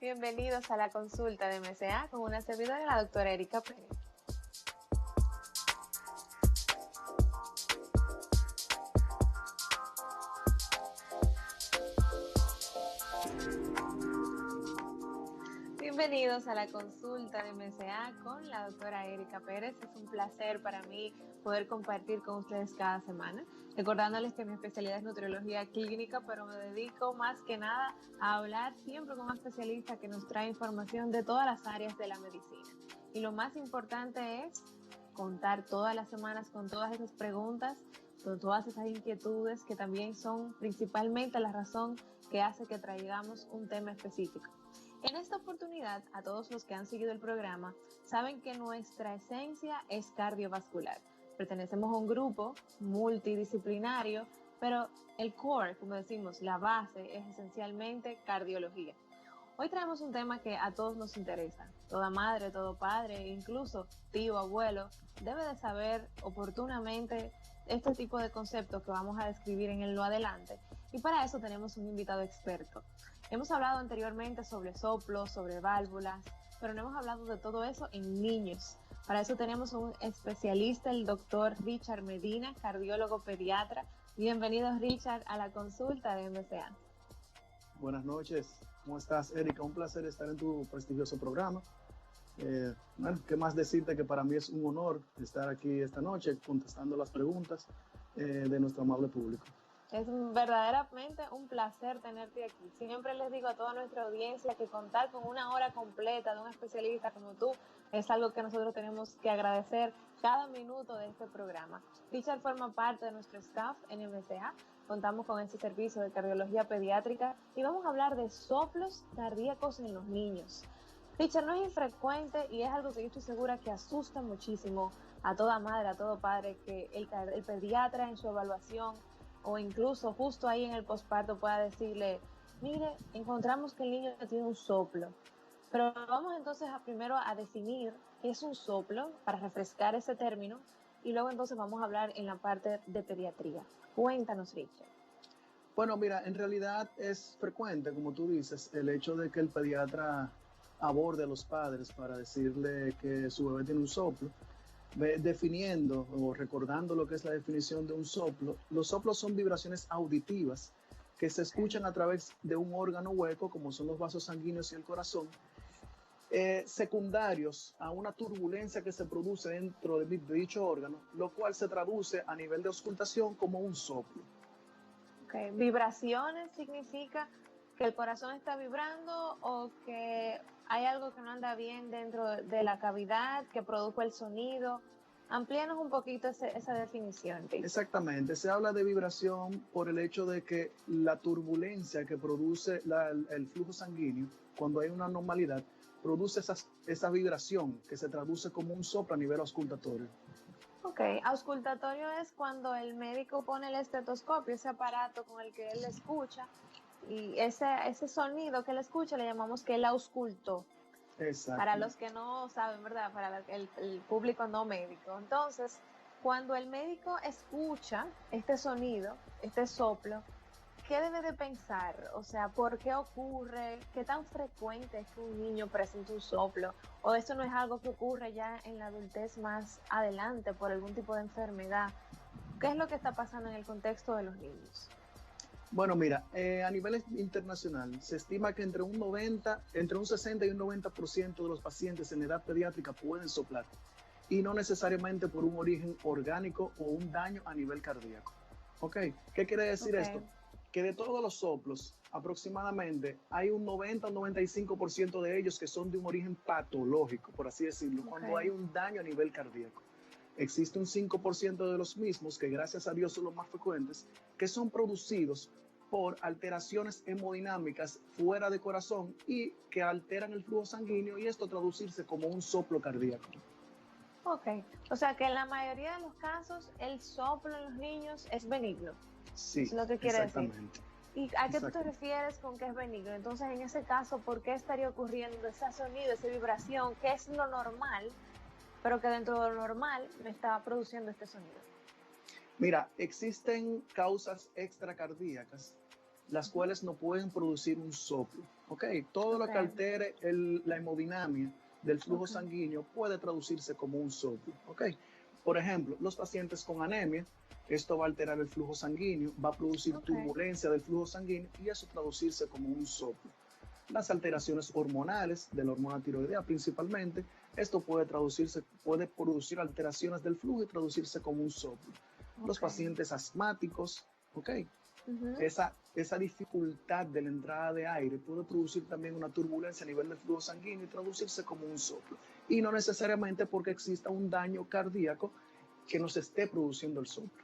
Bienvenidos a la consulta de MCA con una servidora, la doctora Erika Pérez. Bienvenidos a la consulta de MCA con la doctora Erika Pérez. Es un placer para mí poder compartir con ustedes cada semana, recordándoles que mi especialidad es nutriología clínica, pero me dedico más que nada a hablar siempre con un especialista que nos trae información de todas las áreas de la medicina. Y lo más importante es contar todas las semanas con todas esas preguntas, con todas esas inquietudes que también son principalmente la razón que hace que traigamos un tema específico. En esta oportunidad, a todos los que han seguido el programa, saben que nuestra esencia es cardiovascular. Pertenecemos a un grupo multidisciplinario, pero el core, como decimos, la base es esencialmente cardiología. Hoy traemos un tema que a todos nos interesa. Toda madre, todo padre, incluso tío, abuelo, debe de saber oportunamente este tipo de conceptos que vamos a describir en lo adelante. Y para eso tenemos un invitado experto. Hemos hablado anteriormente sobre soplos, sobre válvulas, pero no hemos hablado de todo eso en niños. Para eso tenemos un especialista, el doctor Richard Medina, cardiólogo pediatra. Bienvenido, Richard, a la consulta de MCA. Buenas noches, ¿cómo estás, Erika? Un placer estar en tu prestigioso programa. Bueno, ¿qué más decirte que para mí es un honor estar aquí esta noche contestando las preguntas de nuestro amable público? Es verdaderamente un placer tenerte aquí. Siempre les digo a toda nuestra audiencia que contar con una hora completa de un especialista como tú es algo que nosotros tenemos que agradecer cada minuto de este programa. Richard forma parte de nuestro staff en MCA. Contamos con este servicio de cardiología pediátrica y vamos a hablar de soplos cardíacos en los niños. Richard, no es infrecuente y es algo que yo estoy segura que asusta muchísimo a toda madre, a todo padre, que el pediatra en su evaluación o incluso justo ahí en el posparto pueda decirle, mire, encontramos que el niño tiene un soplo. Pero vamos entonces primero a definir qué es un soplo para refrescar ese término y luego entonces vamos a hablar en la parte de pediatría. Cuéntanos, Richard. Bueno, mira, en realidad es frecuente, como tú dices, el hecho de que el pediatra aborde a los padres para decirle que su bebé tiene un soplo. Definiendo o recordando lo que es la definición de un soplo, los soplos son vibraciones auditivas que se escuchan a través de un órgano hueco, como son los vasos sanguíneos y el corazón, secundarios a una turbulencia que se produce dentro de dicho órgano, lo cual se traduce a nivel de auscultación como un soplo. Okay. ¿Vibraciones significa que el corazón está vibrando o que hay algo que no anda bien dentro de la cavidad que produjo el sonido? Amplíanos un poquito esa definición, Richard. Exactamente, se habla de vibración por el hecho de que la turbulencia que produce el flujo sanguíneo, cuando hay una anormalidad, produce esa vibración que se traduce como un soplo a nivel auscultatorio. Ok, auscultatorio es cuando el médico pone el estetoscopio, ese aparato con el que él escucha, y ese sonido que él escucha le llamamos que él auscultó. Exacto. Para los que no saben, ¿verdad? Para el público no médico. Entonces, cuando el médico escucha este sonido, este soplo, ¿qué debe de pensar? O sea, ¿por qué ocurre? ¿Qué tan frecuente es que un niño presente un soplo? ¿O eso no es algo que ocurre ya en la adultez más adelante por algún tipo de enfermedad? ¿Qué es lo que está pasando en el contexto de los niños? Bueno, mira, a nivel internacional se estima que entre un 60 y un 90% de los pacientes en edad pediátrica pueden soplar, y no necesariamente por un origen orgánico o un daño a nivel cardíaco. ¿Ok? ¿Qué quiere decir esto? Que de todos los soplos, aproximadamente hay un 90 o 95% de ellos que son de un origen patológico, por así decirlo, cuando hay un daño a nivel cardíaco. Existe un 5% de los mismos, que gracias a Dios son los más frecuentes, que son producidos por alteraciones hemodinámicas fuera de corazón y que alteran el flujo sanguíneo, y esto traducirse como un soplo cardíaco. Ok, o sea que en la mayoría de los casos el soplo en los niños es benigno. Sí, es lo que quiere exactamente. decir. ¿Y a qué tú te refieres con que es benigno? Entonces, en ese caso, ¿por qué estaría ocurriendo ese sonido, esa vibración, que es lo normal, pero que dentro de lo normal me está produciendo este sonido? Mira, existen causas extracardíacas las cuales no pueden producir un soplo, ¿ok? Todo lo que altere la hemodinamia del flujo sanguíneo puede traducirse como un soplo, ¿ok? Por ejemplo, los pacientes con anemia, esto va a alterar el flujo sanguíneo, va a producir turbulencia del flujo sanguíneo y eso traducirse como un soplo. Las alteraciones hormonales, de la hormona tiroidea principalmente, esto puede producir alteraciones del flujo y traducirse como un soplo. Los pacientes asmáticos, ¿ok? Esa dificultad de la entrada de aire puede producir también una turbulencia a nivel del flujo sanguíneo y traducirse como un soplo. Y no necesariamente porque exista un daño cardíaco que nos esté produciendo el soplo.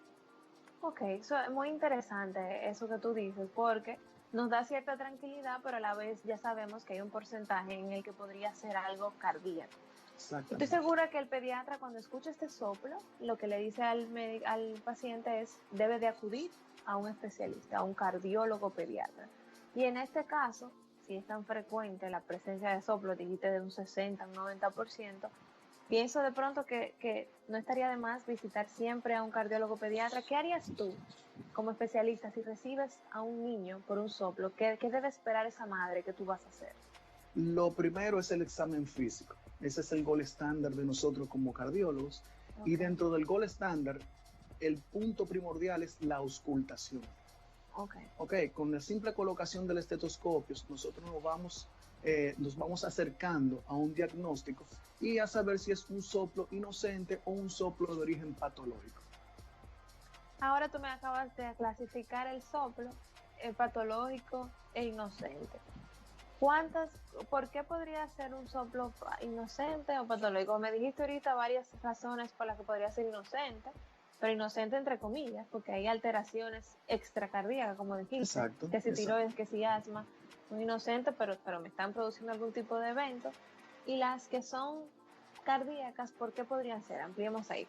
Ok, eso es muy interesante eso que tú dices, porque nos da cierta tranquilidad, pero a la vez ya sabemos que hay un porcentaje en el que podría ser algo cardíaco. Estoy segura que el pediatra, cuando escucha este soplo, lo que le dice al paciente es: debe de acudir a un especialista, a un cardiólogo pediatra. Y en este caso, si es tan frecuente la presencia de soplo, dijiste de un 60, un 90%, pienso de pronto que no estaría de más visitar siempre a un cardiólogo pediatra. ¿Qué harías tú como especialista si recibes a un niño por un soplo? ¿Qué debe esperar esa madre que tú vas a hacer? Lo primero es el examen físico. Ese es el gold estándar de nosotros como cardiólogos. Y dentro del gold estándar, el punto primordial es la auscultación. Con la simple colocación del estetoscopio, nosotros nos vamos acercando a un diagnóstico y a saber si es un soplo inocente o un soplo de origen patológico. Ahora tú me acabas de clasificar el soplo patológico e inocente. ¿Por qué podría ser un soplo inocente o patológico? Me dijiste ahorita varias razones por las que podría ser inocente, pero inocente entre comillas, porque hay alteraciones extracardíacas, como dijiste, que si tiroides, que si asma, son inocentes, pero me están produciendo algún tipo de evento. Y las que son cardíacas, ¿por qué podrían ser? Ampliemos ahí.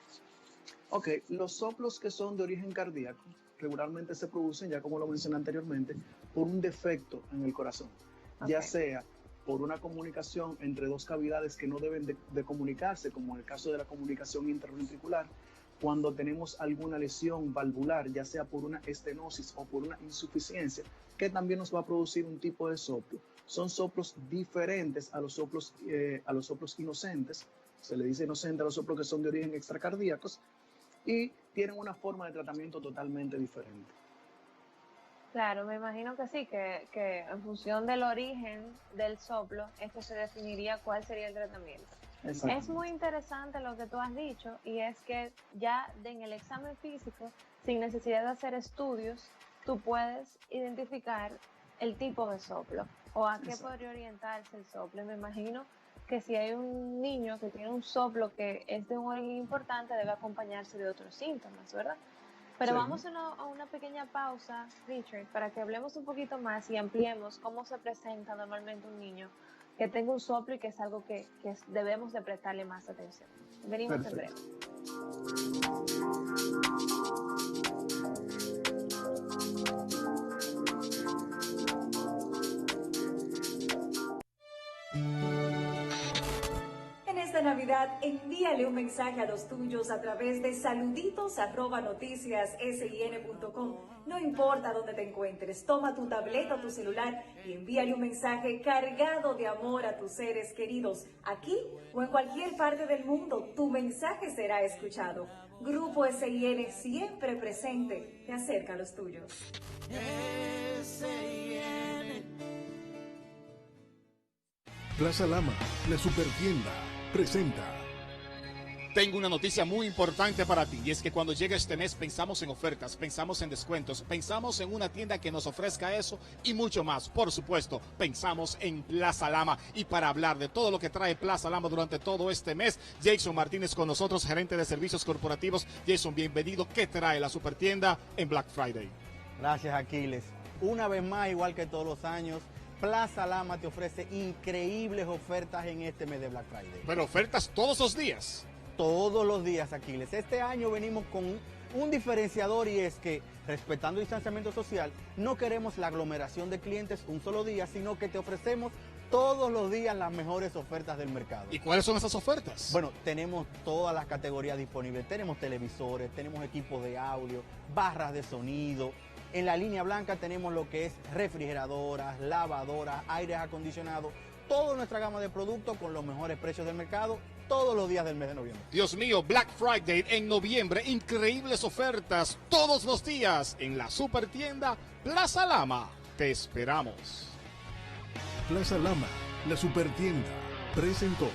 Ok, los soplos que son de origen cardíaco regularmente se producen, ya como lo mencioné anteriormente, por un defecto en el corazón, ya sea por una comunicación entre dos cavidades que no deben de comunicarse, como en el caso de la comunicación interventricular, cuando tenemos alguna lesión valvular, ya sea por una estenosis o por una insuficiencia, que también nos va a producir un tipo de soplo. Son soplos diferentes a los soplos inocentes. Se le dice inocente a los soplos que son de origen extracardíacos y tienen una forma de tratamiento totalmente diferente. Claro, me imagino que sí, que en función del origen del soplo, esto se definiría cuál sería el tratamiento. Es muy interesante lo que tú has dicho, y es que ya en el examen físico, sin necesidad de hacer estudios, tú puedes identificar el tipo de soplo o a qué podría orientarse el soplo. Me imagino que si hay un niño que tiene un soplo que es de un origen importante, debe acompañarse de otros síntomas, ¿verdad? Pero vamos a una pequeña pausa, Richard, para que hablemos un poquito más y ampliemos cómo se presenta normalmente un niño que tenga un soplo y que es algo que debemos de prestarle más atención. Venimos en breve. Esta Navidad, envíale un mensaje a los tuyos a través de saluditos@noticiassin.com. No importa dónde te encuentres, toma tu tableta o tu celular y envíale un mensaje cargado de amor a tus seres queridos. Aquí o en cualquier parte del mundo, tu mensaje será escuchado. Grupo SIN, siempre presente, te acerca a los tuyos. Plaza Lama, la supertienda, presenta. Tengo una noticia muy importante para ti, y es que cuando llega este mes pensamos en ofertas, pensamos en descuentos, pensamos en una tienda que nos ofrezca eso y mucho más. Por supuesto, pensamos en Plaza Lama. Y para hablar de todo lo que trae Plaza Lama durante todo este mes, Jason Martínez con nosotros, gerente de servicios corporativos. Jason, bienvenido. ¿Qué trae la supertienda en Black Friday? Gracias, Aquiles. Una vez más, igual que todos los años, Plaza Lama te ofrece increíbles ofertas en este mes de Black Friday. Pero ofertas todos los días. Todos los días, Aquiles. Este año venimos con un diferenciador, y es que, respetando el distanciamiento social, no queremos la aglomeración de clientes un solo día, sino que te ofrecemos todos los días las mejores ofertas del mercado. ¿Y cuáles son esas ofertas? Bueno, tenemos todas las categorías disponibles. Tenemos televisores, tenemos equipos de audio, barras de sonido, En la línea blanca tenemos lo que es refrigeradoras, lavadoras, aires acondicionados, toda nuestra gama de productos con los mejores precios del mercado todos los días del mes de noviembre. Dios mío, Black Friday en noviembre, increíbles ofertas todos los días en la supertienda Plaza Lama. Te esperamos. Plaza Lama, la supertienda, presentó.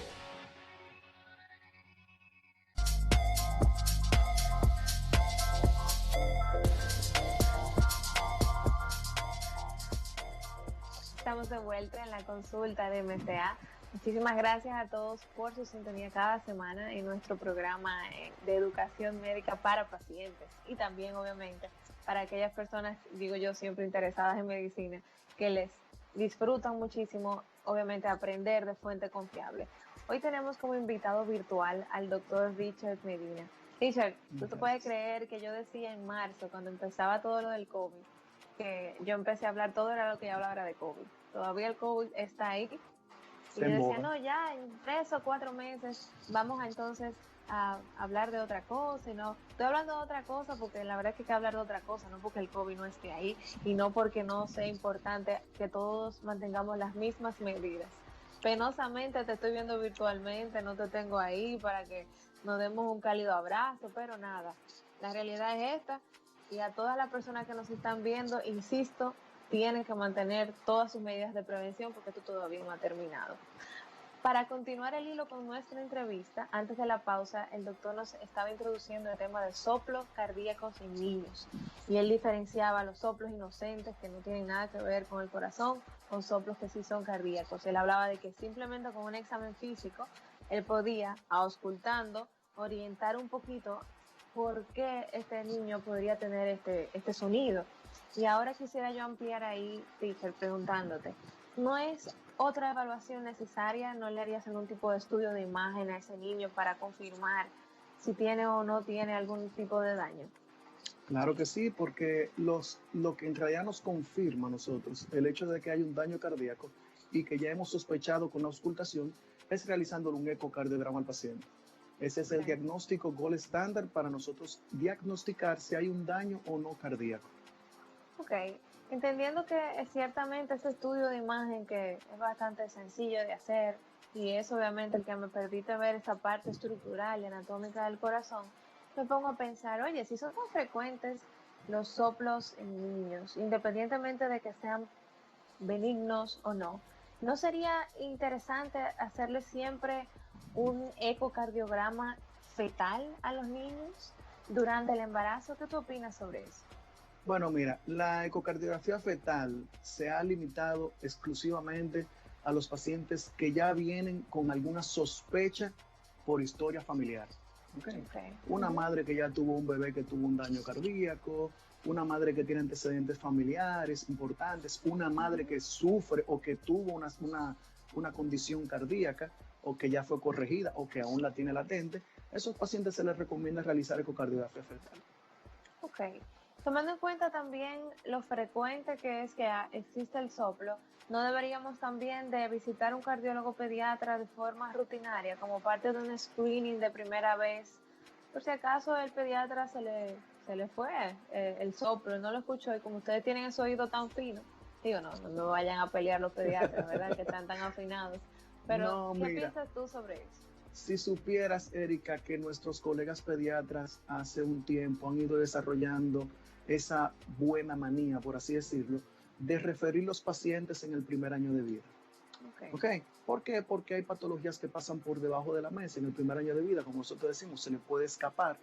Estamos de vuelta en la consulta de MCA. Muchísimas gracias a todos por su sintonía cada semana en nuestro programa de educación médica para pacientes y también obviamente para aquellas personas, digo yo, siempre interesadas en medicina, que les disfrutan muchísimo, obviamente, aprender de fuente confiable. Hoy tenemos como invitado virtual al doctor Richard Medina. Richard, ¿tú te puedes creer que yo decía en marzo, cuando empezaba todo lo del COVID, que yo empecé a hablar, todo era lo que yo hablaba de COVID? Todavía el COVID está ahí. Y yo decía, no, ya en 3 o 4 meses vamos a entonces a hablar de otra cosa. Y no, estoy hablando de otra cosa porque la verdad es que hay que hablar de otra cosa, no porque el COVID no esté ahí y no porque no sea importante que todos mantengamos las mismas medidas. Penosamente te estoy viendo virtualmente, no te tengo ahí para que nos demos un cálido abrazo, pero nada, la realidad es esta. Y a todas las personas que nos están viendo, insisto, tienen que mantener todas sus medidas de prevención porque esto todavía no ha terminado. Para continuar el hilo con nuestra entrevista, antes de la pausa, el doctor nos estaba introduciendo el tema de soplos cardíacos en niños. Y él diferenciaba los soplos inocentes que no tienen nada que ver con el corazón, con soplos que sí son cardíacos. Él hablaba de que simplemente con un examen físico, él podía, auscultando, orientar un poquito por qué este niño podría tener este sonido. Y ahora quisiera yo ampliar ahí, teacher, preguntándote, ¿no es otra evaluación necesaria? ¿No le harías algún tipo de estudio de imagen a ese niño para confirmar si tiene o no tiene algún tipo de daño? Claro que sí, porque lo que en realidad nos confirma a nosotros el hecho de que hay un daño cardíaco y que ya hemos sospechado con la auscultación es realizándole un ecocardiograma al paciente. Ese es el diagnóstico gold estándar para nosotros diagnosticar si hay un daño o no cardíaco. Ok, entendiendo que ciertamente ese estudio de imagen que es bastante sencillo de hacer y es obviamente el que me permite ver esa parte estructural y anatómica del corazón, me pongo a pensar, oye, si son tan frecuentes los soplos en niños, independientemente de que sean benignos o no, ¿no sería interesante hacerle siempre un ecocardiograma fetal a los niños durante el embarazo? ¿Qué tú opinas sobre eso? Bueno, mira, la ecocardiografía fetal se ha limitado exclusivamente a los pacientes que ya vienen con alguna sospecha por historia familiar. Okay. Una madre que ya tuvo un bebé que tuvo un daño cardíaco, una madre que tiene antecedentes familiares importantes, una madre que sufre o que tuvo una condición cardíaca o que ya fue corregida o que aún la tiene latente, a esos pacientes se les recomienda realizar ecocardiografía fetal. Ok. Tomando en cuenta también lo frecuente que es que existe el soplo, ¿no deberíamos también de visitar un cardiólogo pediatra de forma rutinaria como parte de un screening de primera vez? Por si acaso el pediatra se le fue el soplo, no lo escuchó y como ustedes tienen ese oído tan fino, digo, no me vayan a pelear los pediatras, ¿verdad? Que están tan afinados. Pero, ¿qué piensas tú sobre eso? Si supieras, Erika, que nuestros colegas pediatras hace un tiempo han ido desarrollando esa buena manía, por así decirlo, de referir los pacientes en el primer año de vida. Okay. ¿Por qué? Porque hay patologías que pasan por debajo de la mesa en el primer año de vida, como nosotros decimos, se le puede escapar.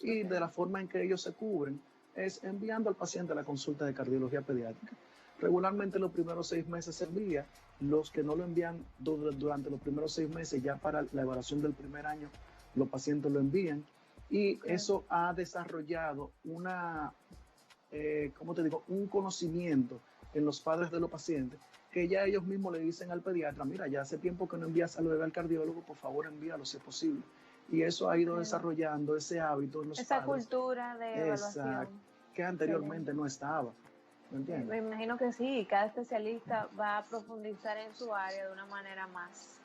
Y de la forma en que ellos se cubren es enviando al paciente a la consulta de cardiología pediátrica. Regularmente los primeros 6 meses se envía, los que no lo envían durante los primeros 6 meses, ya para la evaluación del primer año, los pacientes lo envían. Y eso ha desarrollado un conocimiento en los padres de los pacientes, que ya ellos mismos le dicen al pediatra, mira, ya hace tiempo que no envías al bebé al cardiólogo, por favor envíalo si es posible. Y eso ha ido desarrollando ese hábito en los padres. Esa cultura de evaluación. Exacto, que anteriormente no estaba. ¿Me entiendes? Me imagino que sí, cada especialista va a profundizar en su área de una manera más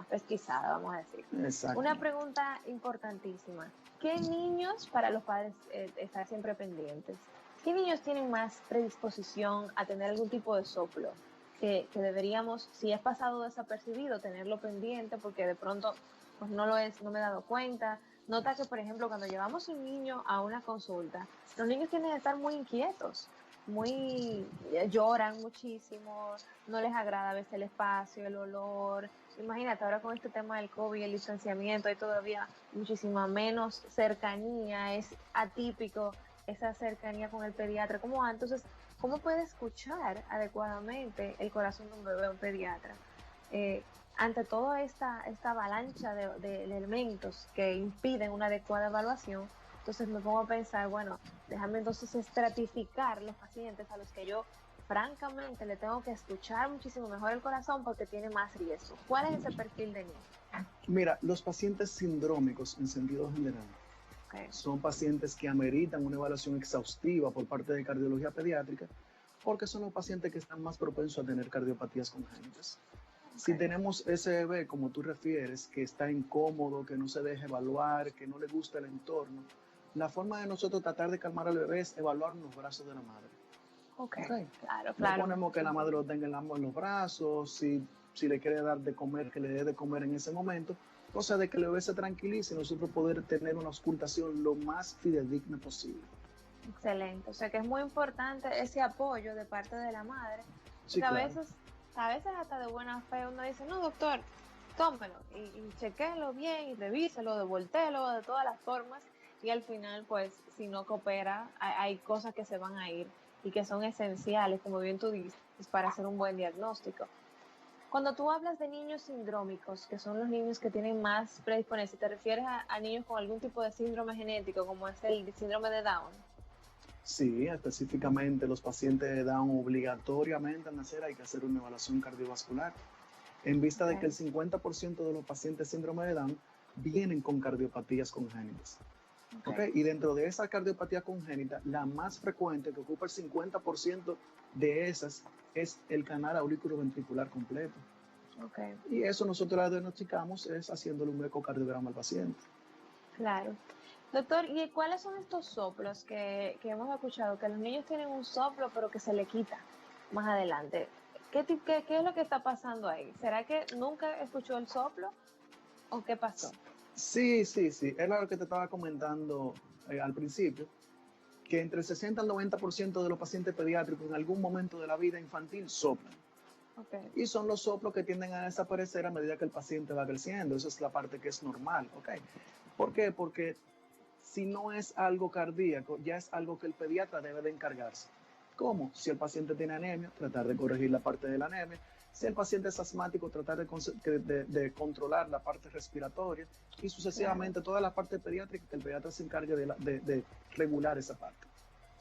pesquisada, vamos a decir. Exacto. Una pregunta importantísima. ¿Qué niños para los padres estar siempre pendientes? ¿qué niños tienen más predisposición a tener algún tipo de soplo? Que deberíamos, si es pasado desapercibido, tenerlo pendiente porque de pronto pues no me he dado cuenta. Nota que, por ejemplo, cuando llevamos un niño a una consulta, los niños tienen que estar muy inquietos, lloran muchísimo, no les agrada a veces el espacio, el olor. Imagínate, ahora con este tema del COVID, el distanciamiento, hay todavía muchísima menos cercanía, es atípico esa cercanía con el pediatra. Entonces, ¿cómo puede escuchar adecuadamente el corazón de un bebé o un pediatra? Ante toda esta avalancha de elementos que impiden una adecuada evaluación, entonces me pongo a pensar, bueno, déjame entonces estratificar los pacientes a los que yo francamente le tengo que escuchar muchísimo mejor el corazón porque tiene más riesgo. ¿Cuál es ese perfil de niño? Mira, los pacientes sindrómicos en sentido general son pacientes que ameritan una evaluación exhaustiva por parte de cardiología pediátrica porque son los pacientes que están más propensos a tener cardiopatías congénitas. Si tenemos ese bebé, como tú refieres, que está incómodo, que no se deja evaluar, que no le gusta el entorno, la forma de nosotros tratar de calmar al bebé es evaluar en los brazos de la madre. Claro. No ponemos que la madre lo tenga en los brazos, si le quiere dar de comer, que le dé de comer en ese momento, cosa de que el bebé se tranquilice y nosotros poder tener una auscultación lo más fidedigna posible. Excelente, o sea que es muy importante ese apoyo de parte de la madre. Sí, a claro. veces hasta de buena fe uno dice, no doctor, tómelo y chequéelo bien y revíselo, voltéelo de todas las formas y al final pues si no coopera hay cosas que se van a ir y que son esenciales, como bien tú dices, para hacer un buen diagnóstico. Cuando tú hablas de niños sindrómicos, que son los niños que tienen más predisponencia, ¿te refieres a niños con algún tipo de síndrome genético como es el síndrome de Down? Sí, específicamente los pacientes de Down obligatoriamente al nacer hay que hacer una evaluación cardiovascular en vista de que el 50% de los pacientes síndrome de Down vienen con cardiopatías congénitas. Y dentro de esa cardiopatía congénita, la más frecuente, que ocupa el 50% de esas, es el canal auriculoventricular completo. Y eso nosotros la diagnosticamos es haciéndole un ecocardiograma al paciente. Claro. Doctor, ¿y cuáles son estos soplos que hemos escuchado? Que los niños tienen un soplo, pero que se le quita más adelante. ¿Qué es lo que está pasando ahí? ¿Será que nunca escuchó el soplo o qué pasó? Sí. Es lo que te estaba comentando al principio, que entre el 60 al 90% de los pacientes pediátricos en algún momento de la vida infantil soplan. Y son los soplos que tienden a desaparecer a medida que el paciente va creciendo. Esa es la parte que es normal. ¿Por qué? Porque si no es algo cardíaco, ya es algo que el pediatra debe de encargarse. ¿Cómo? Si el paciente tiene anemia, tratar de corregir la parte de la anemia. Si el paciente es asmático, tratar de controlar la parte respiratoria y sucesivamente toda la parte pediátrica, que el pediatra se encargue de regular esa parte.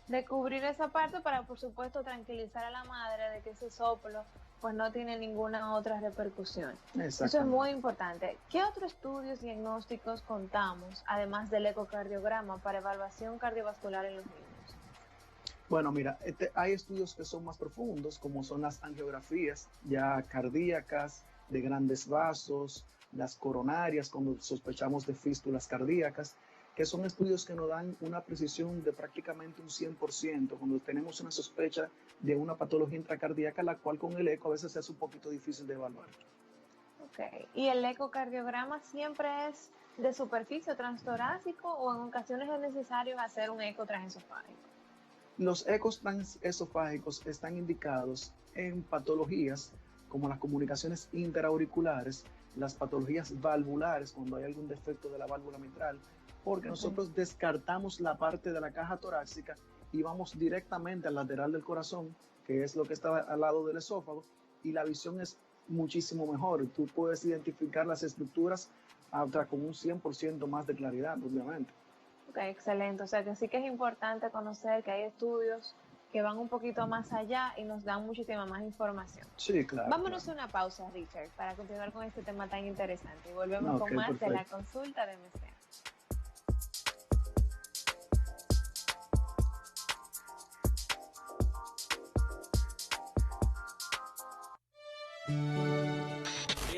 De cubrir esa parte para, por supuesto, tranquilizar a la madre de que ese soplo pues no tiene ninguna otra repercusión. Eso es muy importante. ¿Qué otros estudios diagnósticos contamos, además del ecocardiograma, para evaluación cardiovascular en los niños? Bueno, mira, hay estudios que son más profundos, como son las angiografías ya cardíacas, de grandes vasos, las coronarias, cuando sospechamos de fístulas cardíacas, que son estudios que nos dan una precisión de prácticamente un 100%, cuando tenemos una sospecha de una patología intracardíaca, la cual con el eco a veces se hace un poquito difícil de evaluar. ¿Y el ecocardiograma siempre es de superficie transtorácico o en ocasiones es necesario hacer un eco transesofágico? Los ecos transesofágicos están indicados en patologías como las comunicaciones interauriculares, las patologías valvulares, cuando hay algún defecto de la válvula mitral, porque nosotros descartamos la parte de la caja torácica y vamos directamente al lateral del corazón, que es lo que está al lado del esófago, y la visión es muchísimo mejor. Tú puedes identificar las estructuras con un 100% más de claridad, obviamente. Excelente. O sea que sí que es importante conocer que hay estudios que van un poquito más allá y nos dan muchísima más información. Sí, claro. Vámonos a una pausa, Richard, para continuar con este tema tan interesante. Y volvemos con más de la consulta de MCA.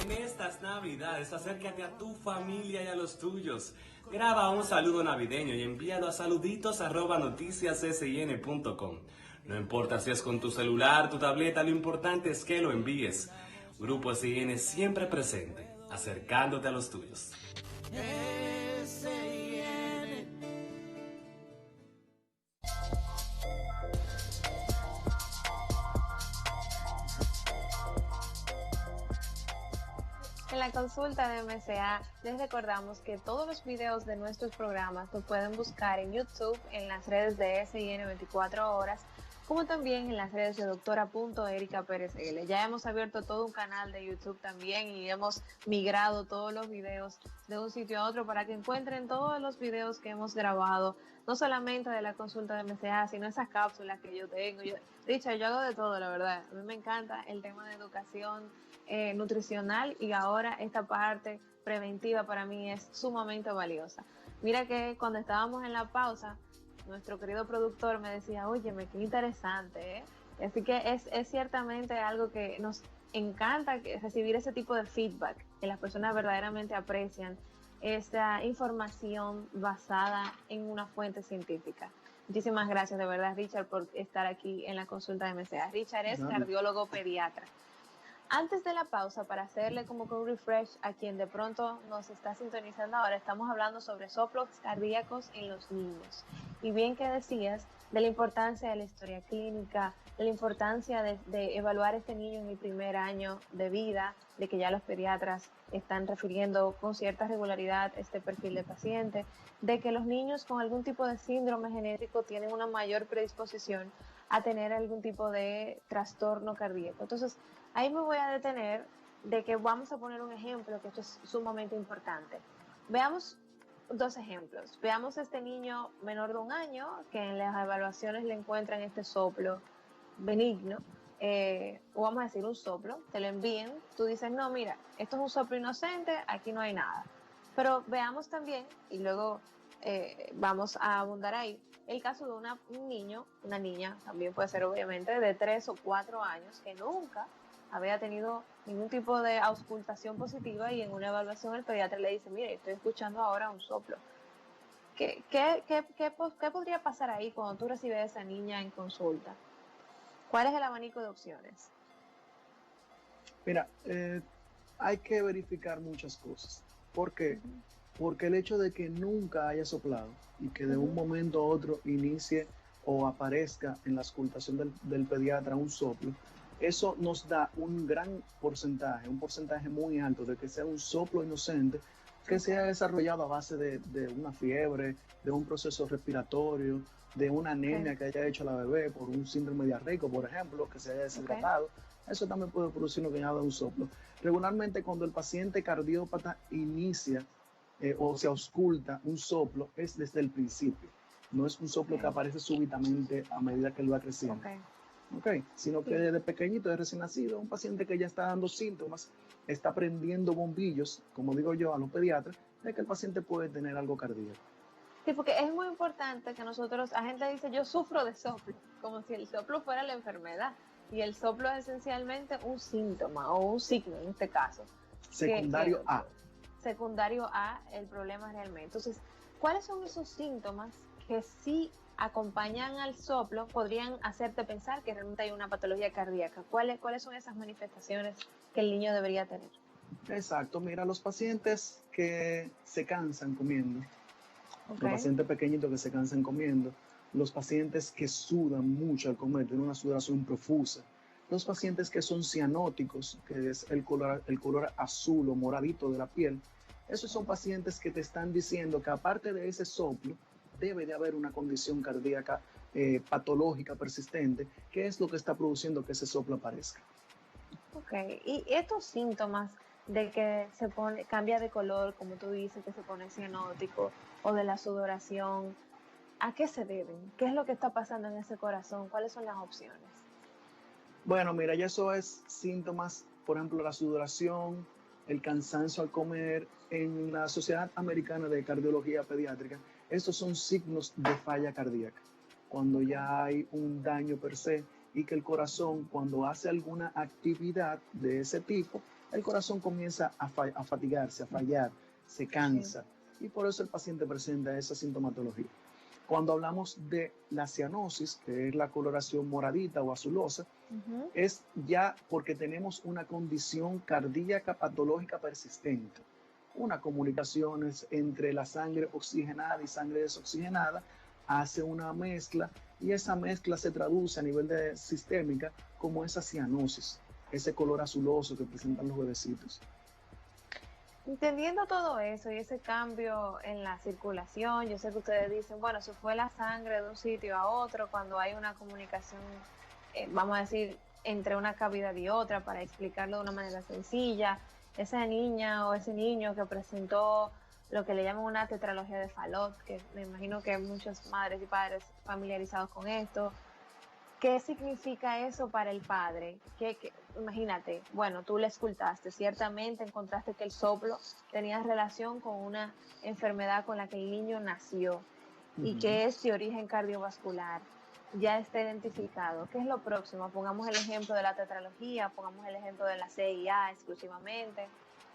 En esta las Navidades, acércate a tu familia y a los tuyos. Graba un saludo navideño y envíalo a saluditos@noticiassin.com. No importa si es con tu celular, tu tableta, lo importante es que lo envíes. Grupo SIN siempre presente, acercándote a los tuyos. En la consulta de MCA les recordamos que todos los videos de nuestros programas los pueden buscar en YouTube, en las redes de SIN 24 horas, como también en las redes de doctora.erika Pérez L. Ya hemos abierto todo un canal de YouTube también y hemos migrado todos los videos de un sitio a otro para que encuentren todos los videos que hemos grabado, no solamente de la consulta de MCA, sino esas cápsulas que yo tengo. Richard, yo hago de todo, la verdad. A mí me encanta el tema de educación nutricional y ahora esta parte preventiva para mí es sumamente valiosa. Mira que cuando estábamos en la pausa, nuestro querido productor me decía, oye, qué interesante, ¿eh? Así que es ciertamente algo que nos encanta recibir ese tipo de feedback, que las personas verdaderamente aprecian esa información basada en una fuente científica. Muchísimas gracias de verdad, Richard, por estar aquí en la consulta de MCA. Richard es cardiólogo pediatra. Antes de la pausa, para hacerle como que un refresh a quien de pronto nos está sintonizando ahora, estamos hablando sobre soplos cardíacos en los niños. Y bien que decías de la importancia de la historia clínica, de la importancia de evaluar a este niño en el primer año de vida, de que ya los pediatras están refiriendo con cierta regularidad este perfil de paciente, de que los niños con algún tipo de síndrome genético tienen una mayor predisposición a tener algún tipo de trastorno cardíaco. Entonces, ahí me voy a detener de que vamos a poner un ejemplo, que esto es sumamente importante. Veamos dos ejemplos. Veamos a este niño menor de 1 año, que en las evaluaciones le encuentran este soplo benigno, o vamos a decir un soplo, te lo envíen, tú dices, no, mira, esto es un soplo inocente, aquí no hay nada. Pero veamos también, y luego vamos a abundar ahí, el caso de un niño, una niña, también puede ser obviamente de 3 o 4 años, que nunca había tenido ningún tipo de auscultación positiva y en una evaluación el pediatra le dice, mire, estoy escuchando ahora un soplo. ¿Qué podría pasar ahí cuando tú recibes a esa niña en consulta? ¿Cuál es el abanico de opciones? Mira, hay que verificar muchas cosas. ¿Por qué? Porque el hecho de que nunca haya soplado y que de un momento a otro inicie o aparezca en la auscultación del pediatra un soplo, eso nos da un gran porcentaje, un porcentaje muy alto de que sea un soplo inocente que se haya desarrollado a base de una fiebre, de un proceso respiratorio, de una anemia que haya hecho la bebé por un síndrome diarreico, por ejemplo, que se haya deshidratado. Eso también puede producir lo que llama un soplo. Regularmente cuando el paciente cardiópata inicia o se ausculta un soplo es desde el principio. No es un soplo que aparece súbitamente a medida que él va creciendo. Sino que desde pequeñito, de recién nacido, un paciente que ya está dando síntomas, está prendiendo bombillos, como digo yo a los pediatras, de que el paciente puede tener algo cardíaco. Sí, porque es muy importante que nosotros, la gente dice, yo sufro de soplo, como si el soplo fuera la enfermedad. Y el soplo es esencialmente un síntoma o un signo en este caso. Secundario A. Secundario a el problema realmente. Entonces, ¿cuáles son esos síntomas que sí acompañan al soplo, podrían hacerte pensar que realmente hay una patología cardíaca? ¿Cuáles son esas manifestaciones que el niño debería tener? Exacto, mira, los pacientes que se cansan comiendo, los pacientes pequeñitos que se cansan comiendo, los pacientes que sudan mucho al comer, tienen una sudoración profusa, los pacientes que son cianóticos, que es el color azul o moradito de la piel, esos son pacientes que te están diciendo que aparte de ese soplo, debe de haber una condición cardíaca patológica persistente, que es lo que está produciendo que ese soplo aparezca. Y estos síntomas de que cambia de color, como tú dices, que se pone cianótico, o de la sudoración, ¿a qué se deben? ¿Qué es lo que está pasando en ese corazón? ¿Cuáles son las opciones? Bueno, mira, ya eso es síntomas, por ejemplo, la sudoración, el cansancio al comer. En la Sociedad Americana de Cardiología Pediátrica, estos son signos de falla cardíaca, cuando ya hay un daño per se y que el corazón, cuando hace alguna actividad de ese tipo, el corazón comienza a fatigarse, a fallar, se cansa, y por eso el paciente presenta esa sintomatología. Cuando hablamos de la cianosis, que es la coloración moradita o azulosa, es ya porque tenemos una condición cardíaca patológica persistente, una comunicación entre la sangre oxigenada y sangre desoxigenada, hace una mezcla y esa mezcla se traduce a nivel sistémica como esa cianosis, ese color azuloso que presentan los bebecitos. Entendiendo todo eso y ese cambio en la circulación, yo sé que ustedes dicen, bueno, se fue la sangre de un sitio a otro cuando hay una comunicación, vamos a decir, entre una cavidad y otra, para explicarlo de una manera sencilla. Esa niña o ese niño que presentó lo que le llaman una tetralogía de Fallot, que me imagino que hay muchas madres y padres familiarizados con esto. ¿Qué significa eso para el padre? Imagínate, bueno, tú le escultaste, ciertamente encontraste que el soplo tenía relación con una enfermedad con la que el niño nació y que es de origen cardiovascular. Ya está identificado. ¿Qué es lo próximo? Pongamos el ejemplo de la tetralogía, pongamos el ejemplo de la CIA exclusivamente.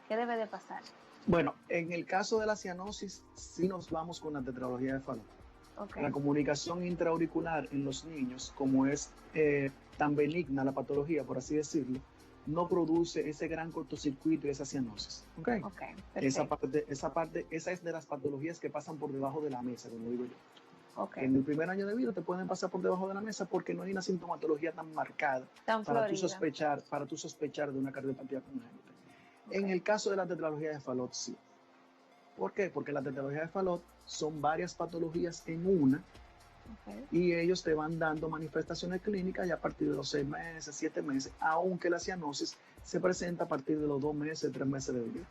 ¿Qué debe de pasar? Bueno, en el caso de la cianosis, sí nos vamos con la tetralogía de Fallot. Okay. La comunicación intraauricular en los niños, como es tan benigna la patología, por así decirlo, no produce ese gran cortocircuito y esa cianosis. Okay. Esa es de las patologías que pasan por debajo de la mesa, como digo yo. En el primer año de vida te pueden pasar por debajo de la mesa porque no hay una sintomatología tan marcada para tú sospechar de una cardiopatía congénita. En el caso de la tetralogía de Fallot, sí. ¿Por qué? Porque la tetralogía de Fallot son varias patologías en una y ellos te van dando manifestaciones clínicas ya a partir de los 6 meses, 7 meses, aunque la cianosis se presenta a partir de los 2 meses, 3 meses de vida.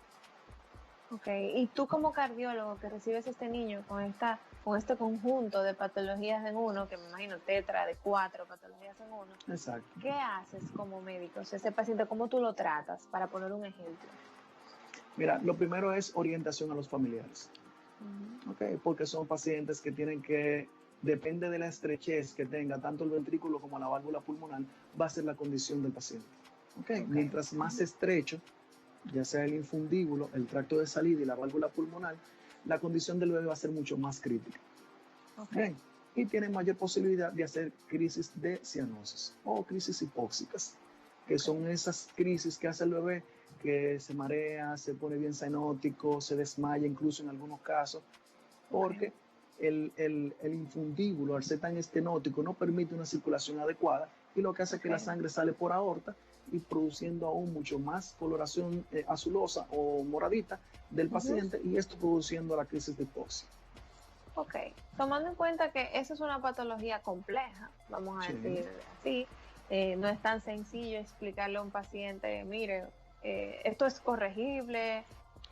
Y tú como cardiólogo que recibes a este niño con este conjunto de patologías en uno, que me imagino tetra de 4 patologías en uno, exacto, ¿qué haces como médico? O sea, ese paciente, ¿cómo tú lo tratas? Para poner un ejemplo. Mira, lo primero es orientación a los familiares, porque son pacientes que tienen que, depende de la estrechez que tenga tanto el ventrículo como la válvula pulmonar, va a ser la condición del paciente. Mientras más estrecho, ya sea el infundíbulo, el tracto de salida y la válvula pulmonar, la condición del bebé va a ser mucho más crítica. Y tiene mayor posibilidad de hacer crisis de cianosis o crisis hipóxicas, que son esas crisis que hace el bebé que se marea, se pone bien cianótico, se desmaya incluso en algunos casos, porque el infundíbulo, al ser tan estenótico, no permite una circulación adecuada y lo que hace es que la sangre sale por aorta y produciendo aún mucho más coloración azulosa o moradita del paciente y esto produciendo la crisis de hipoxia. Tomando en cuenta que esa es una patología compleja, vamos a decir así, no es tan sencillo explicarle a un paciente, mire, esto es corregible,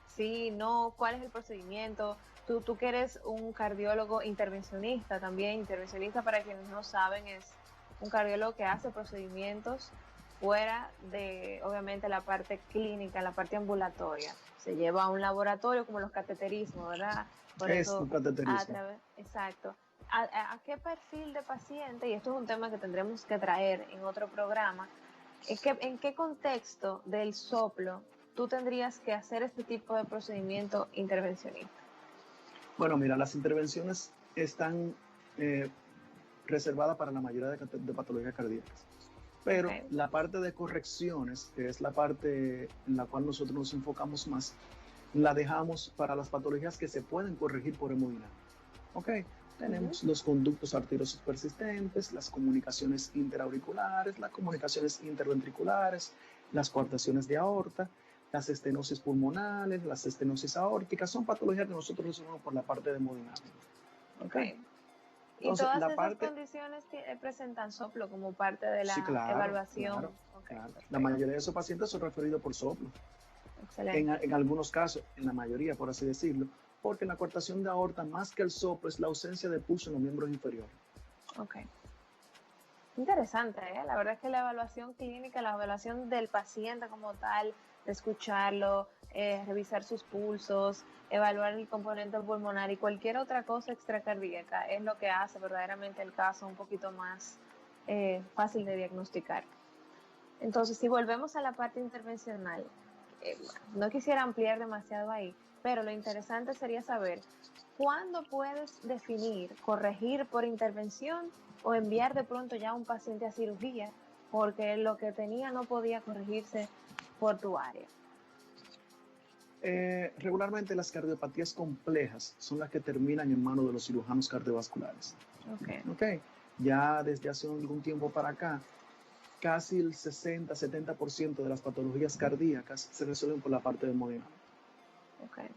sí, no, ¿cuál es el procedimiento? Tú que eres un cardiólogo intervencionista también, intervencionista para quienes no saben, es un cardiólogo que hace procedimientos fuera de, obviamente, la parte clínica, la parte ambulatoria. Se lleva a un laboratorio como los cateterismos, ¿verdad? Por eso, un cateterismo. Exacto. ¿A qué perfil de paciente? Y esto es un tema que tendremos que traer en otro programa. ¿En qué contexto del soplo tú tendrías que hacer este tipo de procedimiento intervencionista? Bueno, mira, las intervenciones están reservadas para la mayoría de patologías cardíacas. Pero la parte de correcciones, que es la parte en la cual nosotros nos enfocamos más, la dejamos para las patologías que se pueden corregir por hemodinamia. Tenemos los conductos arteriosos persistentes, las comunicaciones interauriculares, las comunicaciones interventriculares, las coartaciones de aorta, las estenosis pulmonares, las estenosis aórticas, son patologías que nosotros resolvemos por la parte de hemodinamia. Entonces, ¿y todas esas condiciones presentan soplo como parte de la evaluación? Claro. La mayoría de esos pacientes son referidos por soplo. Excelente. En algunos casos, en la mayoría, por así decirlo, porque la coartación de aorta, más que el soplo, es la ausencia de pulso en los miembros inferiores. Interesante, ¿eh? La verdad es que la evaluación clínica, la evaluación del paciente como tal, de escucharlo, revisar sus pulsos, evaluar el componente pulmonar y cualquier otra cosa extracardíaca es lo que hace verdaderamente el caso un poquito más fácil de diagnosticar. Entonces, si volvemos a la parte intervencional, no quisiera ampliar demasiado ahí, pero lo interesante sería saber cuándo puedes definir corregir por intervención o enviar de pronto ya a un paciente a cirugía porque lo que tenía no podía corregirse por tu área. Regularmente las cardiopatías complejas son las que terminan en manos de los cirujanos cardiovasculares. Okay. Ya desde hace algún tiempo para acá, casi el 60-70% de las patologías cardíacas se resuelven por la parte hemodinámica.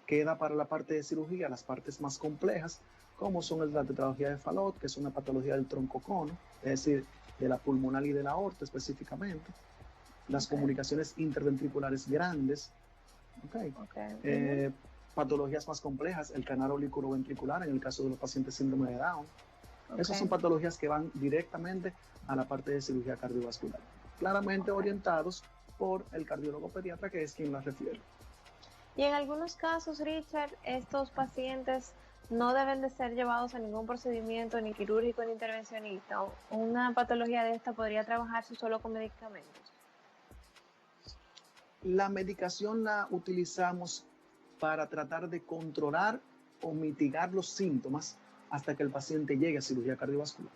Queda para la parte de cirugía las partes más complejas, como son la tetralogía de Fallot, que es una patología del troncocono, es decir, de la pulmonar y de la aorta específicamente, las comunicaciones interventriculares grandes, patologías más complejas, el canal oblicuoventricular en el caso de los pacientes síndrome de Down. Esas son patologías que van directamente a la parte de cirugía cardiovascular, claramente orientados por el cardiólogo pediatra, que es quien las refiere. Y en algunos casos, Richard, estos pacientes no deben de ser llevados a ningún procedimiento ni quirúrgico ni intervencionista. Una patología de esta podría trabajarse solo con medicamentos. La medicación la utilizamos para tratar de controlar o mitigar los síntomas hasta que el paciente llegue a cirugía cardiovascular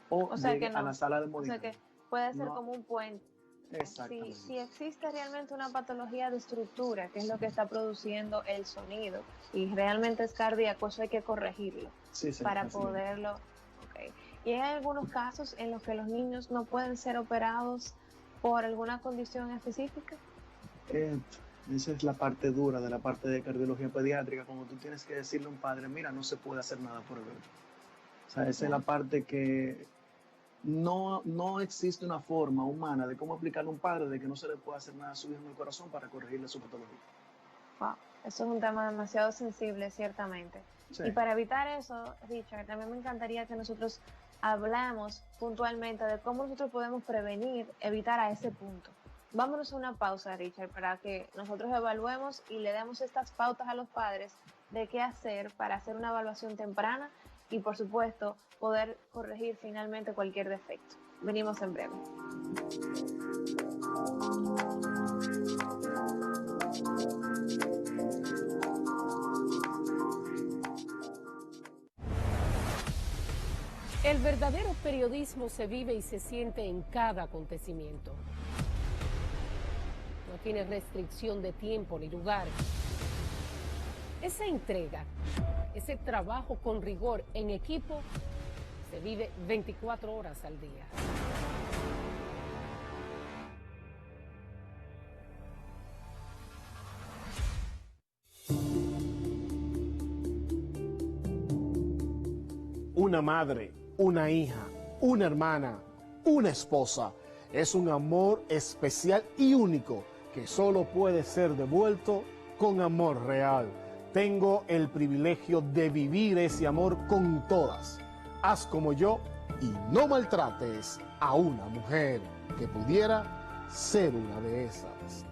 o llegue a la sala de hemodinamia. O sea que puede ser como un puente. Exactamente. Si existe realmente una patología de estructura, que es lo que está produciendo el sonido, y realmente es cardíaco, eso hay que corregirlo para poderlo. Y hay algunos casos en los que los niños no pueden ser operados por alguna condición específica. Esa es la parte dura de la parte de cardiología pediátrica, como tú tienes que decirle a un padre, mira, no se puede hacer nada por el bebé. O sea, esa es la parte que no existe una forma humana de cómo explicarle a un padre de que no se le puede hacer nada a su hijo en el corazón para corregirle su patología. Wow, eso es un tema demasiado sensible, ciertamente. Sí. Y para evitar eso, Richard, también me encantaría que nosotros hablamos puntualmente de cómo nosotros podemos prevenir, evitar a ese punto. Vámonos a una pausa, Richard, para que nosotros evaluemos y le demos estas pautas a los padres de qué hacer para hacer una evaluación temprana y, por supuesto, poder corregir finalmente cualquier defecto. Venimos en breve. El verdadero periodismo se vive y se siente en cada acontecimiento. No tiene restricción de tiempo ni lugar. Esa entrega, ese trabajo con rigor en equipo, se vive 24 horas al día. Una madre, una hija, una hermana, una esposa. Es un amor especial y único que solo puede ser devuelto con amor real. Tengo el privilegio de vivir ese amor con todas. Haz como yo y no maltrates a una mujer que pudiera ser una de esas.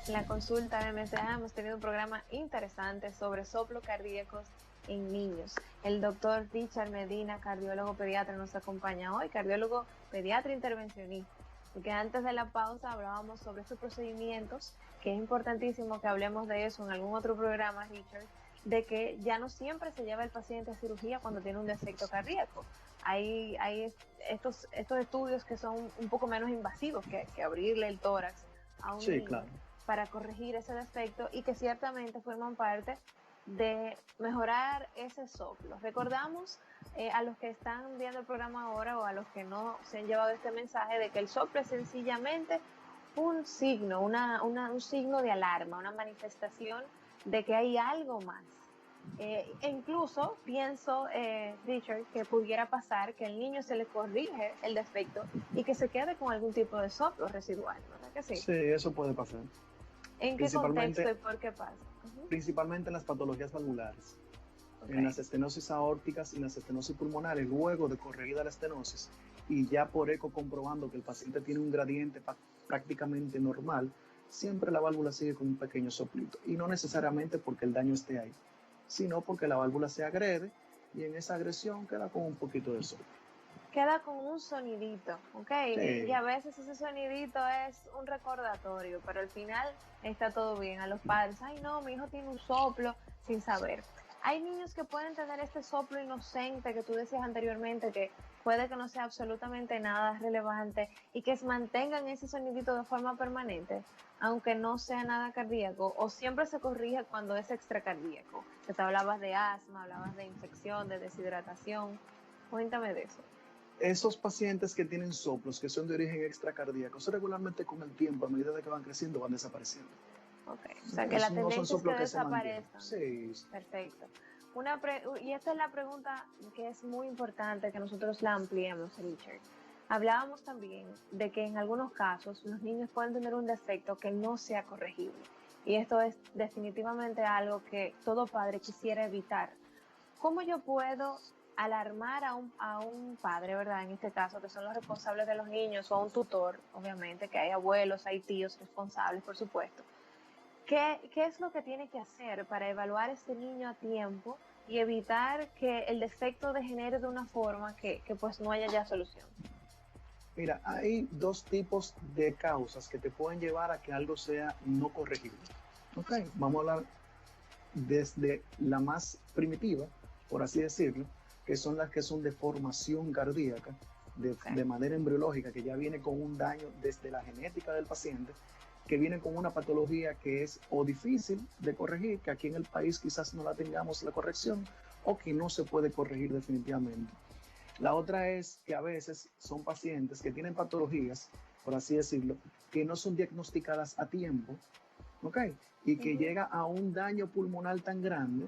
En la consulta de MSA hemos tenido un programa interesante sobre soplos cardíacos en niños. El doctor Richard Medina, cardiólogo pediatra, nos acompaña hoy, cardiólogo pediatra intervencionista. Porque antes de la pausa hablábamos sobre estos procedimientos, que es importantísimo que hablemos de eso en algún otro programa, Richard, de que ya no siempre se lleva el paciente a cirugía cuando tiene un defecto cardíaco. Hay estos estudios que son un poco menos invasivos que abrirle el tórax a un niño. Claro. Para corregir ese defecto y que ciertamente forman parte de mejorar ese soplo. Recordamos a los que están viendo el programa ahora o a los que no se han llevado este mensaje de que el soplo es sencillamente un signo, un signo de alarma, una manifestación de que hay algo más. E incluso pienso, Richard, que pudiera pasar que el niño se le corrige el defecto y que se quede con algún tipo de soplo residual, ¿verdad que sí? Sí, eso puede pasar. ¿En qué contexto y por qué pasa? Principalmente en las patologías valvulares, en las estenosis aórticas y en las estenosis pulmonares, luego de corregida la estenosis y ya por eco comprobando que el paciente tiene un gradiente prácticamente normal, siempre la válvula sigue con un pequeño soplito y no necesariamente porque el daño esté ahí. sino porque la válvula se agrede y en esa agresión queda con un poquito de soplo. Queda con un sonidito, ¿ok? Sí. Y a veces ese sonidito es un recordatorio, pero al final está todo bien. A los padres, ay no, mi hijo tiene un soplo, sin saber. Hay niños que pueden tener este soplo inocente que tú decías anteriormente, que puede que no sea absolutamente nada relevante y que se mantengan ese sonidito de forma permanente, aunque no sea nada cardíaco, o siempre se corrige cuando es extracardíaco. Que te hablabas de asma, hablabas de infección, de deshidratación. Cuéntame de eso. Esos pacientes que tienen soplos que son de origen extracardíaco, eso regularmente con el tiempo, a medida de que van creciendo, van desapareciendo. Okay. O sea, que la tendencia es que desaparezcan. Sí. Perfecto. Y esta es la pregunta que es muy importante que nosotros la ampliemos, Richard. Hablábamos también de que en algunos casos los niños pueden tener un defecto que no sea corregible. Y esto es definitivamente algo que todo padre quisiera evitar. ¿Cómo yo puedo alarmar a un padre, verdad, en este caso, que son los responsables de los niños, o a un tutor, obviamente, que hay abuelos, hay tíos responsables, por supuesto? ¿Qué es lo que tiene que hacer para evaluar a este niño a tiempo y evitar que el defecto degenere de una forma que pues no haya ya solución? Mira, hay dos tipos de causas que te pueden llevar a que algo sea no corregible. Ok, vamos a hablar desde la más primitiva, por así decirlo, que son las que son de formación cardíaca, de manera embriológica, que ya viene con un daño desde la genética del paciente, que viene con una patología que es o difícil de corregir, que aquí en el país quizás no la tengamos la corrección, o que no se puede corregir definitivamente. La otra es que a veces son pacientes que tienen patologías, por así decirlo, que no son diagnosticadas a tiempo, ¿ok? Y que llega a un daño pulmonar tan grande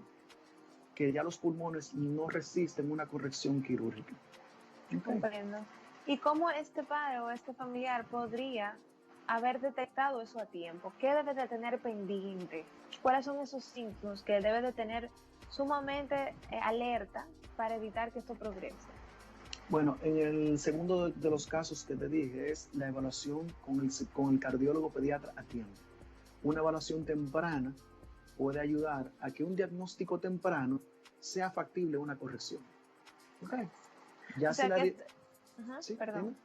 que ya los pulmones no resisten una corrección quirúrgica. ¿Okay? Comprendo. ¿Y cómo este padre o este familiar podría haber detectado eso a tiempo? ¿Qué debe de tener pendiente? ¿Cuáles son esos signos que debe de tener sumamente alerta para evitar que esto progrese? Bueno, en el segundo de los casos que te dije es la evaluación con el cardiólogo pediatra a tiempo. Una evaluación temprana puede ayudar a que un diagnóstico temprano sea factible una corrección. Okay. Ya se la sí, perdón.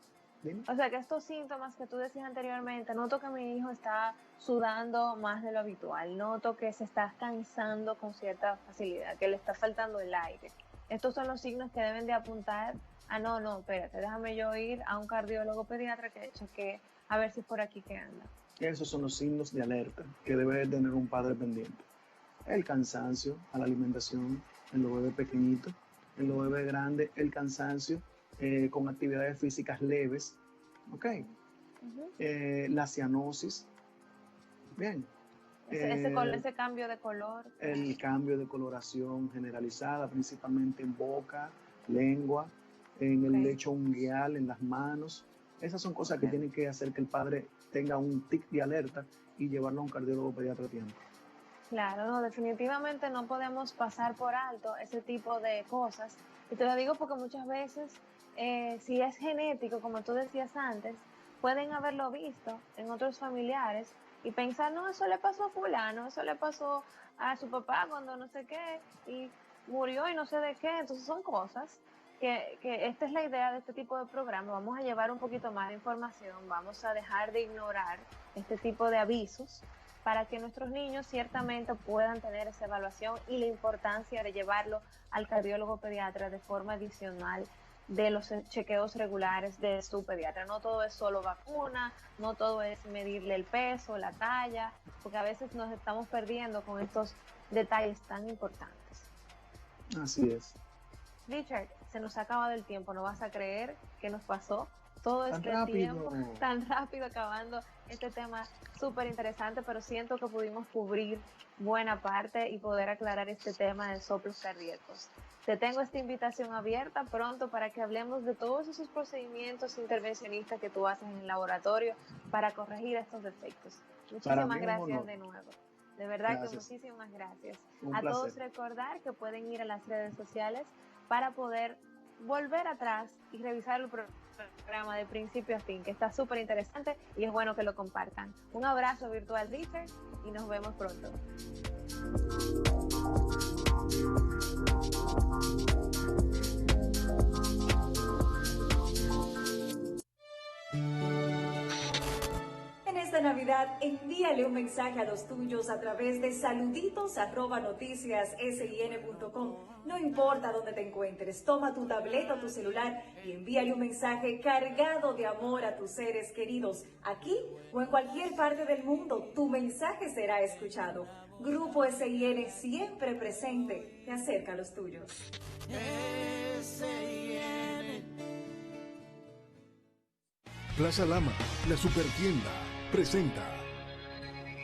Dime. O sea que estos síntomas que tú decías anteriormente, noto que mi hijo está sudando más de lo habitual, noto que se está cansando con cierta facilidad, que le está faltando el aire. Estos son los signos que deben de apuntar a no, espérate, déjame yo ir a un cardiólogo pediatra que chequee a ver si es por aquí que anda. Esos son los signos de alerta que debe tener un padre pendiente. El cansancio a la alimentación en los bebés pequeñitos, en los bebés grandes, el cansancio con actividades físicas leves, ¿ok? La cianosis, bien. Ese cambio de color. El cambio de coloración generalizada, principalmente en boca, lengua, en el lecho ungueal, en las manos. Esas son cosas que tienen que hacer que el padre tenga un tic de alerta y llevarlo a un cardiólogo pediatra a tiempo. Claro, no, definitivamente no podemos pasar por alto ese tipo de cosas. Y te lo digo porque muchas veces, si es genético, como tú decías antes, pueden haberlo visto en otros familiares y pensar, no, eso le pasó a fulano, eso le pasó a su papá cuando no sé qué, y murió y no sé de qué. Entonces son cosas que esta es la idea de este tipo de programa. Vamos a llevar un poquito más de información, vamos a dejar de ignorar este tipo de avisos para que nuestros niños ciertamente puedan tener esa evaluación y la importancia de llevarlo al cardiólogo pediatra de forma adicional de los chequeos regulares de su pediatra. No todo es solo vacuna, no todo es medirle el peso, la talla, porque a veces nos estamos perdiendo con estos detalles tan importantes. Así es. Richard, se nos ha acabado el tiempo, no vas a creer que nos pasó todo tan este rápido. Tiempo tan rápido acabando este tema súper interesante, pero siento que pudimos cubrir buena parte y poder aclarar este tema de soplos cardíacos. Te tengo esta invitación abierta pronto para que hablemos de todos esos procedimientos intervencionistas que tú haces en el laboratorio para corregir estos defectos. Muchísimas gracias de nuevo. De verdad que muchísimas gracias. A todos recordar que pueden ir a las redes sociales para poder volver atrás y revisar el programa de principio a fin, que está súper interesante y es bueno que lo compartan. Un abrazo virtual, Richard, y nos vemos pronto. Navidad, envíale un mensaje a los tuyos a través de saluditos@noticiassin.com. No importa dónde te encuentres, toma tu tableta o tu celular y envíale un mensaje cargado de amor a tus seres queridos. Aquí o en cualquier parte del mundo, tu mensaje será escuchado. Grupo SIN, siempre presente, te acerca a los tuyos. Plaza Lama, la supertienda, presenta.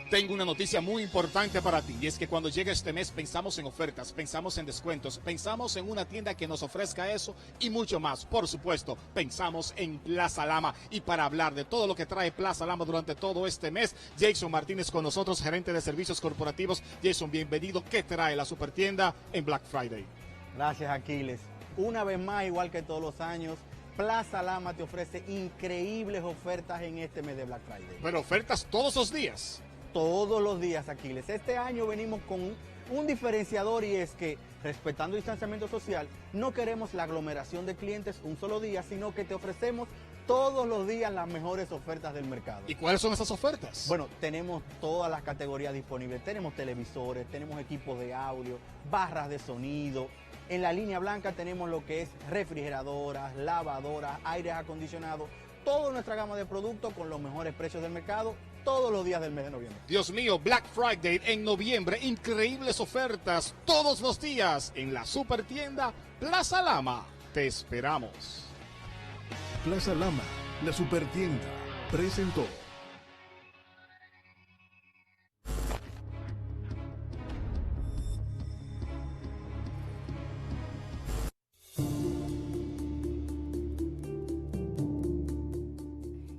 Tengo una noticia muy importante para ti y es que cuando llega este mes pensamos en ofertas, pensamos en descuentos, pensamos en una tienda que nos ofrezca eso y mucho más. Por supuesto, pensamos en Plaza Lama, y para hablar de todo lo que trae Plaza Lama durante todo este mes, Jason Martínez con nosotros, gerente de servicios corporativos. Jason, bienvenido. ¿Qué trae la supertienda en Black Friday? Gracias, Aquiles. Una vez más, igual que todos los años, Plaza Lama te ofrece increíbles ofertas en este mes de Black Friday. Pero ofertas todos los días. Todos los días, Aquiles. Este año venimos con un diferenciador, y es que, respetando el distanciamiento social, no queremos la aglomeración de clientes un solo día, sino que te ofrecemos todos los días las mejores ofertas del mercado. ¿Y cuáles son esas ofertas? Bueno, tenemos todas las categorías disponibles. Tenemos televisores, tenemos equipos de audio, barras de sonido. En la línea blanca tenemos lo que es refrigeradoras, lavadoras, aires acondicionados, toda nuestra gama de productos con los mejores precios del mercado todos los días del mes de noviembre. Dios mío, Black Friday en noviembre, increíbles ofertas todos los días en la supertienda Plaza Lama. Te esperamos. Plaza Lama, la supertienda, presentó.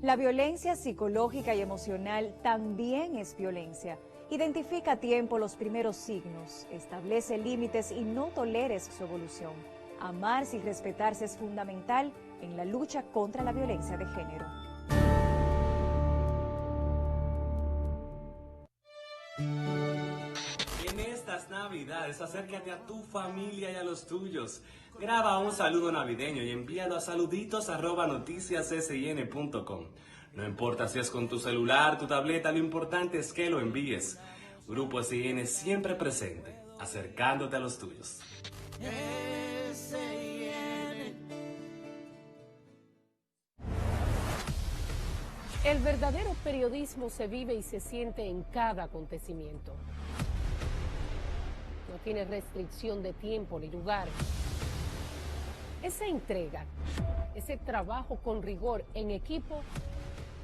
La violencia psicológica y emocional también es violencia. Identifica a tiempo los primeros signos, establece límites y no toleres su evolución. Amarse y respetarse es fundamental en la lucha contra la violencia de género. En estas Navidades, acércate a tu familia y a los tuyos. Graba un saludo navideño y envíalo a saluditos@noticiassin.com. No importa si es con tu celular, tu tableta, lo importante es que lo envíes. Grupo SIN, siempre presente, acercándote a los tuyos. El verdadero periodismo se vive y se siente en cada acontecimiento. No tiene restricción de tiempo ni lugar. Esa entrega, ese trabajo con rigor en equipo,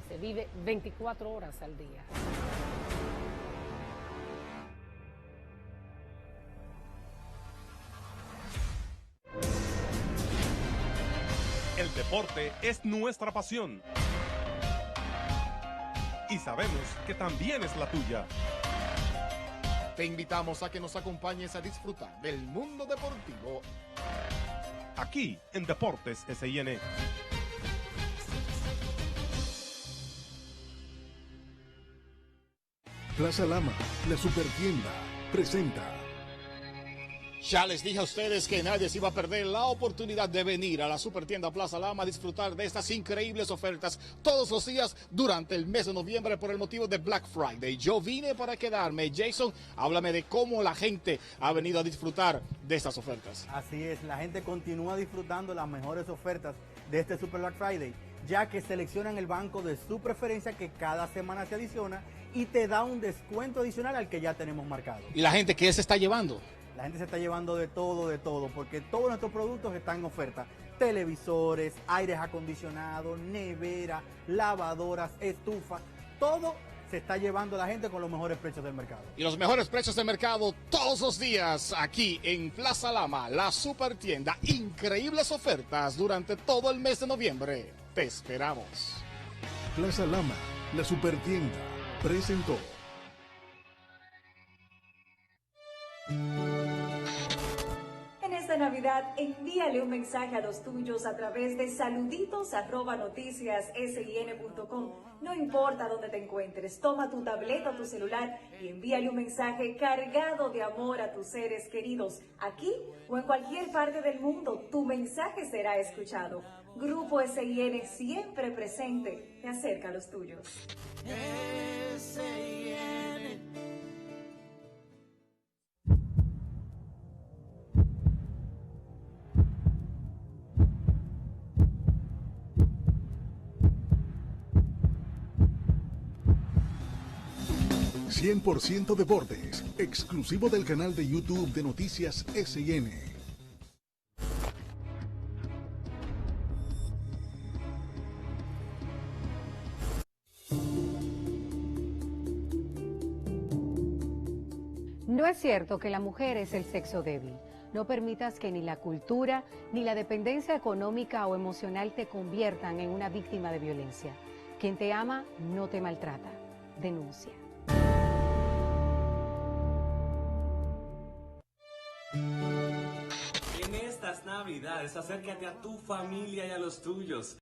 se vive 24 horas al día. El deporte es nuestra pasión. Y sabemos que también es la tuya. Te invitamos a que nos acompañes a disfrutar del mundo deportivo. Aquí en Deportes SIN. Plaza Lama, la supertienda, presenta. Ya les dije a ustedes que nadie se iba a perder la oportunidad de venir a la supertienda Plaza Lama a disfrutar de estas increíbles ofertas todos los días durante el mes de noviembre por el motivo de Black Friday. Yo vine para quedarme. Jason, háblame de cómo la gente ha venido a disfrutar de estas ofertas. Así es, la gente continúa disfrutando las mejores ofertas de este Super Black Friday, ya que seleccionan el banco de su preferencia que cada semana se adiciona y te da un descuento adicional al que ya tenemos marcado. ¿Y la gente qué se está llevando? La gente se está llevando de todo, porque todos nuestros productos están en oferta. Televisores, aires acondicionados, nevera, lavadoras, estufas, todo se está llevando la gente con los mejores precios del mercado. Y los mejores precios del mercado todos los días aquí en Plaza Lama, la supertienda. Increíbles ofertas durante todo el mes de noviembre. Te esperamos. Plaza Lama, la supertienda, presentó. En esta Navidad, envíale un mensaje a los tuyos a través de saluditos@noticiassin.com. No importa dónde te encuentres, toma tu tableta o tu celular y envíale un mensaje cargado de amor a tus seres queridos. Aquí o en cualquier parte del mundo, tu mensaje será escuchado. Grupo SIN, siempre presente, te acerca a los tuyos. SIN. 100% Deportes, exclusivo del canal de YouTube de Noticias SIN. No es cierto que la mujer es el sexo débil. No permitas que ni la cultura ni la dependencia económica o emocional te conviertan en una víctima de violencia. Quien te ama no te maltrata. Denuncia. En estas Navidades, acércate a tu familia y a los tuyos.